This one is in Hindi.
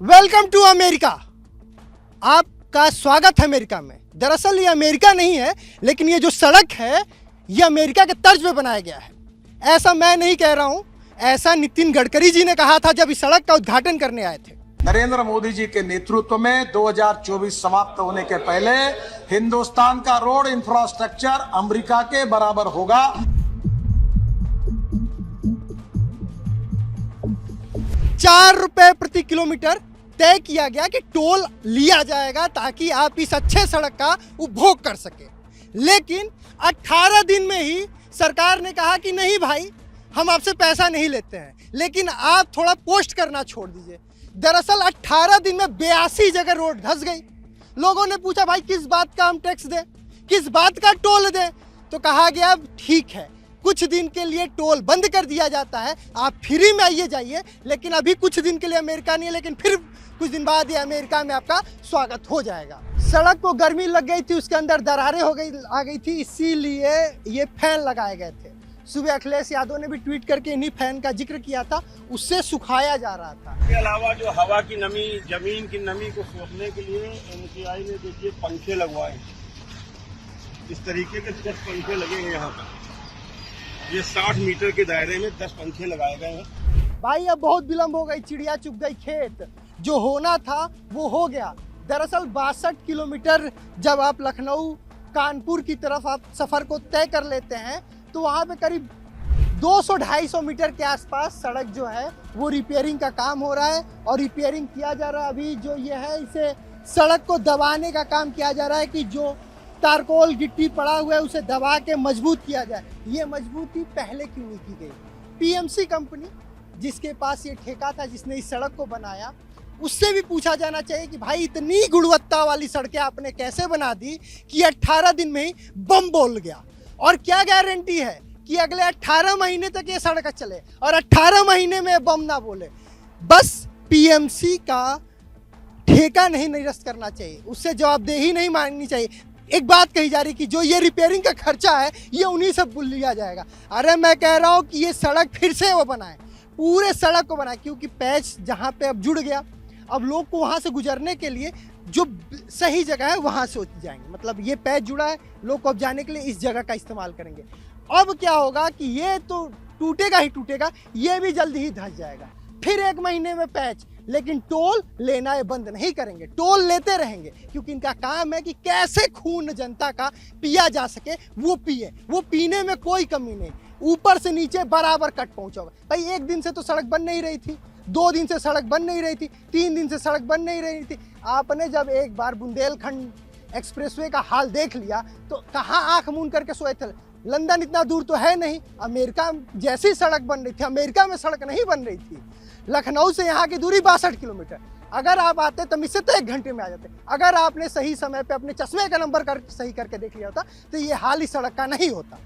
Welcome to America. आपका स्वागत है अमेरिका में। दरअसल ये अमेरिका नहीं है, लेकिन ये जो सड़क है ये अमेरिका के तर्ज पे बनाया गया है। ऐसा मैं नहीं कह रहा हूं, ऐसा नितिन गडकरी जी ने कहा था जब इस सड़क का उद्घाटन करने आए थे। नरेंद्र मोदी जी के नेतृत्व में 2024 समाप्त होने के पहले हिंदुस्तान का रोड इंफ्रास्ट्रक्चर अमेरिका के बराबर होगा। 4 रुपए प्रति किलोमीटर तय किया गया कि टोल लिया जाएगा ताकि आप इस अच्छे सड़क का उपभोग कर सके। लेकिन 18 दिन में ही सरकार ने कहा कि नहीं भाई, हम आपसे पैसा नहीं लेते हैं, लेकिन आप थोड़ा पोस्ट करना छोड़ दीजिए। दरअसल 18 दिन में 82 जगह रोड धंस गई। लोगों ने पूछा भाई किस बात का हम टैक्स दें, किस बात का टोल दें, तो कहा गया ठीक है, कुछ दिन के लिए टोल बंद कर दिया जाता है, आप फ्री में आइए जाइए, लेकिन अभी कुछ दिन के लिए अमेरिका नहीं है, लेकिन फिर कुछ दिन बाद ये अमेरिका में आपका स्वागत हो जाएगा। सड़क को गर्मी लग गई थी, उसके अंदर दरारें आ गई थी, इसीलिए ये फैन लगाए गए थे। सुबह अखिलेश यादव ने भी ट्वीट करके इन्हीं फैन का जिक्र किया था, उससे सुखाया जा रहा था। इसके अलावा जो हवा की नमी, जमीन की नमी को सोखने के लिए एनसीआई ने देखिए पंखे लगवाए। इस तरीके के 10 पंखे लगे हैं यहाँ पर। ये 60 मीटर के दायरे में 10 पंखे लगाए गए हैं। भाई अब बहुत विलम्ब हो गई, चिड़िया चुग गई खेत। जो होना था वो हो गया। दरअसल 62 किलोमीटर जब आप लखनऊ कानपुर की तरफ आप सफर को तय कर लेते हैं तो वहाँ पे करीब 200-250 मीटर के आसपास सड़क जो है वो रिपेयरिंग का काम हो रहा है और रिपेयरिंग किया जा रहा है। अभी जो ये है, इसे सड़क को दबाने का काम किया जा रहा है कि जो तारकोल गिट्टी पड़ा हुआ है उसे दबा के मजबूत किया जाए। ये मजबूती पहले क्यों नहीं की गई? पीएमसी कंपनी जिसके पास ये ठेका था, जिसने इस सड़क को बनाया, उससे भी पूछा जाना चाहिए कि भाई इतनी गुणवत्ता वाली सड़कें आपने कैसे बना दी कि 18 दिन में ही बम बोल गया। और क्या गारंटी है कि अगले 18 महीने तक ये सड़क चले और 18 महीने में बम ना बोले? बस पीएमसी का ठेका नहीं निरस्त करना चाहिए, उससे जवाबदेही नहीं मांगनी चाहिए। एक बात कही जा रही कि जो ये रिपेयरिंग का खर्चा है ये उन्हीं से लिया जाएगा। अरे मैं कह रहा हूँ कि ये सड़क फिर से वो बनाए, पूरे सड़क को बनाए, क्योंकि पैच जहाँ पे अब जुड़ गया, अब लोग को वहाँ से गुजरने के लिए जो सही जगह है वहाँ से जाएंगे। मतलब ये पैच जुड़ा है, लोग को अब जाने के लिए इस जगह का इस्तेमाल करेंगे। अब क्या होगा कि ये तो टूटेगा ही टूटेगा, ये भी जल्दी ही धंस जाएगा। फिर 1 महीने में पैच, लेकिन टोल लेना ये बंद नहीं करेंगे, टोल लेते रहेंगे, क्योंकि इनका काम है कि कैसे खून जनता का पिया जा सके वो पिए, वो पीने में कोई कमी नहीं, ऊपर से नीचे बराबर कट पहुंचाओगे। भाई 1 दिन से तो सड़क बन नहीं रही थी, 2 दिन से सड़क बन नहीं रही थी, 3 दिन से सड़क बन नहीं रही थी। आपने जब एक बार बुंदेलखंड एक्सप्रेसवे का हाल देख लिया तो कहाँ आंख मूंद करके सोए थे? लंदन इतना दूर तो है नहीं, अमेरिका जैसी सड़क बन रही थी, अमेरिका में सड़क नहीं बन रही थी। लखनऊ से यहाँ की दूरी 62 किलोमीटर। अगर आप आते तो इससे तो 1 घंटे में आ जाते। अगर आपने सही समय पे अपने चश्मे का नंबर सही करके देख लिया होता तो ये हाल इस सड़क का नहीं होता।